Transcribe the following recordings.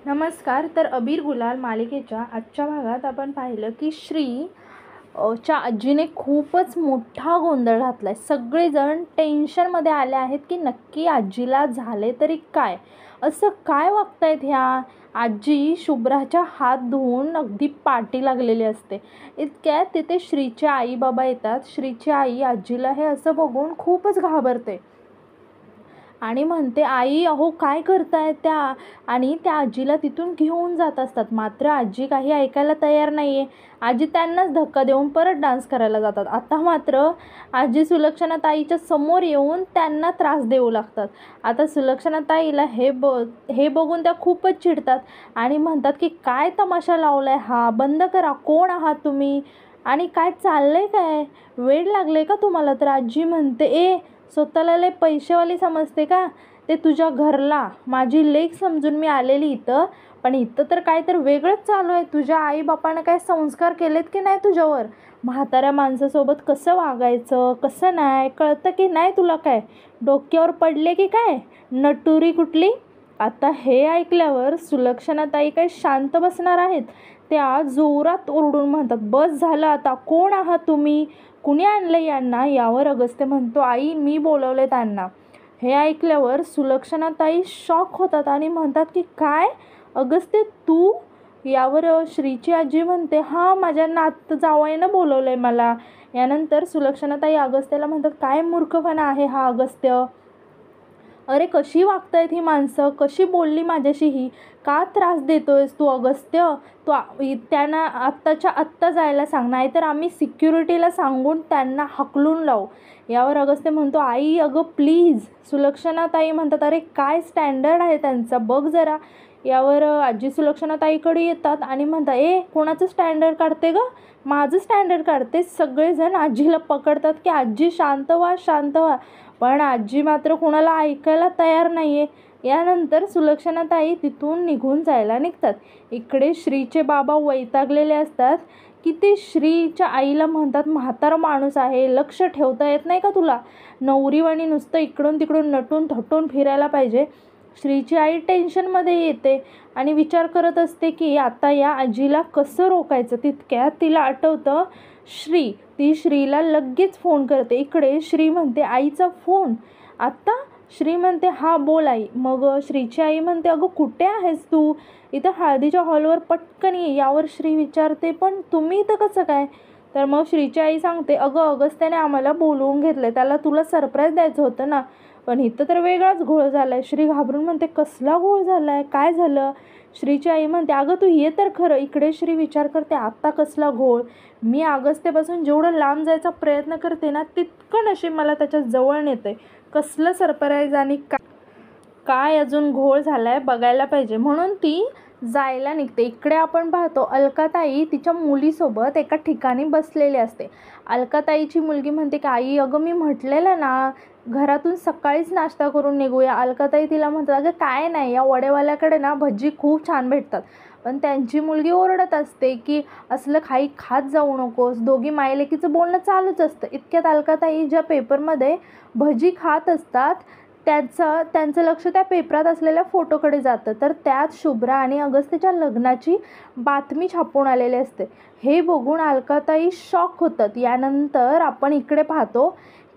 नमस्कार. तर अबीर गुलाल मालिकेच्या आजच्या भागात आपण पाहिलं की च्या आजीने खूपच मोठा गोंधळ घातला आहे. सगळेजण टेन्शनमध्ये आले आहेत की नक्की आजीला झाले तरी काय, असं काय वागतायत ह्या. आजी शुभ्राच्या हात धुवून अगदी पाठी लागलेली असते. इतक्यात तिथे श्रीचे आई बाबा येतात. श्रीची आई आजीला हे असं बघून खूपच घाबरते आणि म्हणते, आई अहो काय करताय त्या. आणि त्या आजीला तिथून घेऊन जात असतात. मात्र आजी काही ऐकायला तयार नाही आहे. आजी त्यांनाच धक्का देऊन परत डान्स करायला जातात. आता मात्र आजी सुलक्षणाताईच्या समोर येऊन त्यांना त्रास देऊ लागतात. आता सुलक्षणाताईला हे बघून त्या खूपच चिडतात आणि म्हणतात की काय तमाशा लावलाय हा, बंद करा, कोण आहात तुम्ही आणि काय चाललंय, काय वेड लागले का तुम्हाला. तर आजी म्हणते, स्वतःला लय पैसेवाली समजते का. ते तुझ्या घरला माझी लेक समजून मी आलेली इथं, पण इथं तर काय तर वेगळंच चालू आहे. तुझ्या आईबापानं काय संस्कार केलेत की नाही तुझ्यावर. म्हाताऱ्या माणसासोबत कसं वागायचं कसं नाही कळतं की नाही तुला. काय डोक्यावर पडले की काय नटुरी कुठली. आता हे ऐकल्यावर सुलक्षणाताई काय शांत बसणार आहेत. त्या जोरात ओरडून म्हणतात, बस झालं आता, कोण आहात तुम्ही, कुणी आणलं यांना. यावर अगस्त्य म्हणतो, आई मी बोलवले त्यांना. हे ऐकल्यावर सुलक्षणाताई शॉक होतात आणि म्हणतात की काय अगस्त्य तू. यावर श्रीची आजी म्हणते, हां माझ्या जावयानं बोलवलंय मला. यानंतर सुलक्षणाताई अगस्त्याला म्हणतात, काय मूर्खपणा आहे हा अगस्त्य. अरे कशी वागतायत ही माणसं, कशी बोलली माझ्याशी ही, का त्रास देतोयस तू अगस्त्य. तू त्यांना आत्ताच्या आत्ता जायला सांग, नाहीतर आम्ही सिक्युरिटीला सांगून त्यांना हकलून लावू. यावर अगस्त्य म्हणतो, आई अगं प्लीज. सुलक्षणाताई म्हणतात, अरे काय स्टँडर्ड आहे त्यांचा बघ जरा. यावर आजी सुलक्षणाताईकडे येतात आणि म्हणतात, कोणाचं स्टँडर्ड काढते गं, माझं स्टँडर्ड काढते. सगळेजण आजीला पकडतात की आजी शांत व्हा शांत व्हा, पण आजी मात्र कुणाला ऐकायला तयार नाही आहे. यानंतर सुलक्षणाताई तिथून निघून जायला निघतात. इकडे श्रीचे बाबा वैतागलेले असतात की ते श्रीच्या आईला म्हणतात, म्हातारा माणूस आहे, लक्ष ठेवता येत नाही का तुला, नवरीवाणी नुसतं इकडून तिकडून नटून थटून फिरायला पाहिजे. श्रीची आई टेन्शनमध्ये येते आणि विचार करत असते की आता या आजीला कसं रोकायचं. तितक्यात तिला आठवतं ती श्रीला लगेच फोन करते. इकडे श्री म्हणते, आईचा फोन आत्ता. श्री म्हणते, हा बोल आई. मग श्रीची आई म्हणते, अगं कुठे आहेस तू, इथं हळदीच्या हॉलवर पटकन ये. यावर श्री विचारते, पण तुम्ही इथं कसं काय. तर मग श्रीची आई सांगते, अगं अगस्त्याने आम्हाला बोलवून घेतलं, त्याला तुला सरप्राईज द्यायचं होतं ना, पण इथं तर वेगळाच घोळ झाला आहे. श्री घाबरून म्हणते, कसला घोळ झाला आहे, काय झालं. श्रीची आई म्हणते, अगं तू ये तर खरं. इकडे श्री विचार करते, आत्ता कसला घोळ, मी अगस्त्यापासून जेवढं लांब जायचा प्रयत्न करते ना तितकं नशीब मला त्याच्या जवळ नेतं आहे. कसलं सरप्राईज आणि काय अजून घोळ झाला आहे बघायला पाहिजे, म्हणून ती जायला निघते. इकडे आपण पाहतो अलकाताई तिच्या मुलीसोबत एका ठिकाणी बसलेली असते. अलकाताईची मुलगी म्हणते की आई अगं मी म्हटलेलं ना घरातून सकाळीच नाश्ता करून निघूया. अलकाताई तिला म्हणतात, अगं काय नाही, या वडेवाल्याकडे ना भजी खूप छान भेटतात. पण त्यांची मुलगी ओरडत असते की असलं काही खात जाऊ नकोस. दोघी मायलेकीचं बोलणं चालूच असतं. इतक्यात अलकाताई ज्या पेपरमध्ये भजी खात असतात त्यांचं लक्ष त्या पेपरात असलेल्या फोटोकडे जातं. तर त्यात शुभ्रा आणि अगस्त्यच्या लग्नाची बातमी छापून आलेली असते. हे बघून अलकाताई शॉक होतात. यानंतर आपण इकडे पाहतो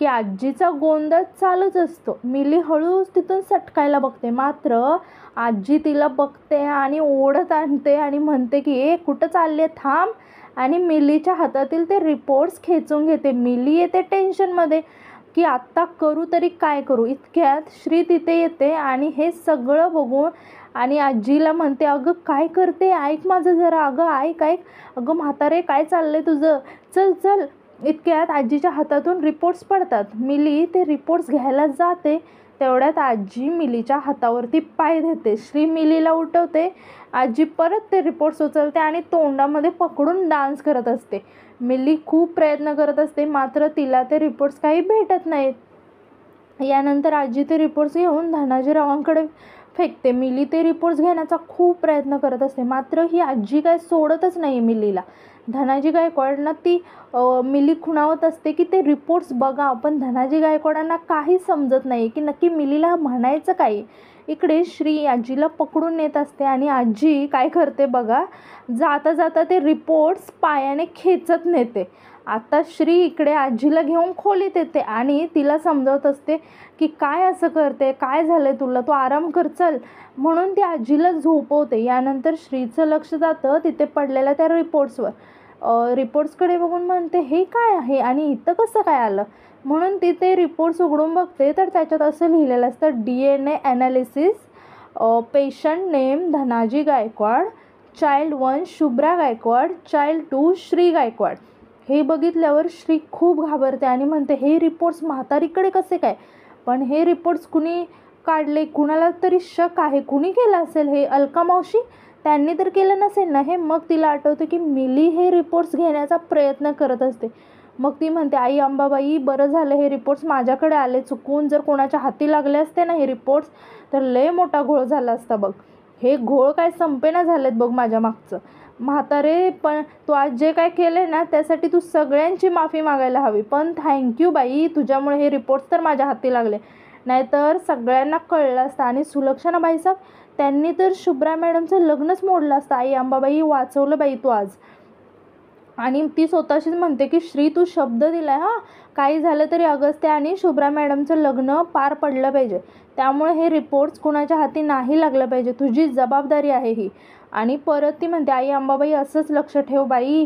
की आजीचा गोंधळ चालूच असतो. मिली हळूच तिथून सटकायला बघते, मात्र आजी तिला बघते आणि ओढत आणते आणि म्हणते की कुठं चालली आहे, थांब. आणि मिलीच्या हातातील ते रिपोर्ट्स खेचून घेते. मिली येते टेन्शनमध्ये की आत्ता करू तरी काय करू. इतक्यात श्री तिथे येते आणि हे सगळं बघून आणि आजीला म्हणते, अगं काय करते, ऐक माझं जरा, अगं ऐक, अगं म्हातारे काय चाललंय तुझं, चल चल. इतक्यात आजीच्या हातातून रिपोर्ट्स पडतात. मिली ते रिपोर्ट्स घ्यायला जाते. तेवढ्यात आजी मिलीच्या हातावरती पाय देते. श्री मिलीला उठवते. आजी परत ते रिपोर्ट्स उचलते आणि तोंडामध्ये पकडून डान्स करत असते. मिली खूप प्रयत्न करत असते, मात्र तिला ते रिपोर्ट्स काही भेटत नाहीत. यानंतर आजी ते रिपोर्ट्स घेऊन धनाजीरावांकडे फेकते. मिली ते रिपोर्ट्स घेण्याचा खूप प्रयत्न करत असते, मात्र ही आजी काय सोडतच नाही मिलीला. धनाजी गायकवाडांना ती मिली खुणावत असते की ते रिपोर्ट्स बघा, पण धनाजी गायकवाडांना काही समजत नाही की नक्की मिलीला म्हणायचं काय. इकडे श्री आजीला पकडून नेत असते आणि आजी काय करते बघा, जाता जाता ते रिपोर्ट्स पायाने खेचत नेते. आता श्री इकडे आजीला घेऊन खोलीत येते आणि तिला समजावत असते की काय असं करते, काय झालंय तुला, तू आराम कर चल, म्हणून ती आजीला झोपवते. यानंतर श्रीचं लक्ष जातं तिथे पडलेल्या त्या रिपोर्ट्सवर. रिपोर्ट्सकडे बघून म्हणते हे काय आहे आणि इथं कसं काय आलं, म्हणून ती ते रिपोर्ट्स उघडून बघते तर त्याच्यात असं लिहिलेलं असतं DNA analysis, patient name Dhanaji Gaikwad, child 1 Shubhra Gaikwad, child 2 Shri Gaikwad. हे बघितल्यावर श्री खूप घाबरते आणि म्हणते हे रिपोर्ट्स म्हातारीकडे कसे काय, पण हे रिपोर्ट्स कुणी काढले, कुणाला तरी शक आहे, कुणी केलं असेल हे, अलका मावशी त्यांनी तर केलं नसेल ना हे. मग तिला आठवतं की मिली हे रिपोर्ट्स घेण्याचा प्रयत्न करत असते. मग ती म्हणते आई अंबाबाई बरं झालं हे रिपोर्ट्स माझ्याकडे आले, चुकून जर कोणाच्या हाती लागले असते ना हे रिपोर्ट्स तर लय मोठा घोळ झाला असता बघ. हे घोळ काय संपेना झालेत बघ माझ्या मागचं. म्हातारे पण तू आज जे काय केले ना त्यासाठी तू सगळ्यांची माफी मागायला हवी, पण थँक्यू बाई, तुझ्यामुळे हे रिपोर्ट्स तर माझ्या हाती लागले, नाहीतर सगळ्यांना कळलं असतं. आणि सुलक्षणा बाईसाहेब त्यांनी तर शुभ्रा मॅडमचं लग्नच मोडलं असतं. आई अंबाबाई वाचवलं बाई तू आज. आणि ती स्वतःशीच म्हणते की श्री तू शब्द दिलाय हां, काही झालं तरी अगस्त्या आणि शुभ्रा मॅडमचं लग्न पार पडलं पाहिजे, त्यामुळे हे रिपोर्ट्स कुणाच्या हाती नाही लागलं पाहिजे, तुझी जबाबदारी आहे ही. आणि परत ती म्हणते आई अंबाबाई असंच लक्ष ठेव बाई,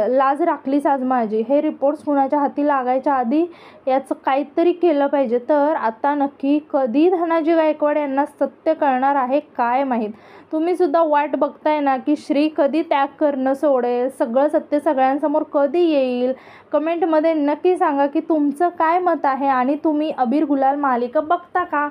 लाज राखलीस आज माझी, हे रिपोर्ट्स कुणाच्या हाती लागायच्या आधी याचं काहीतरी केलं पाहिजे. तर आता नक्की कधी धनाजी गायकवाड यांना सत्य कळणार आहे काय माहीत. तुम्ही सुद्धा वाट बघताय ना की श्री कधी त्याग करणं सोडेल, सगळं सत्य सगळ्यांसमोर कधी येईल. कमेंटमध्ये नक्की सांगा की तुमचं काय मत आहे आणि तुम्ही अबीर गुलाल मालिका बघता का.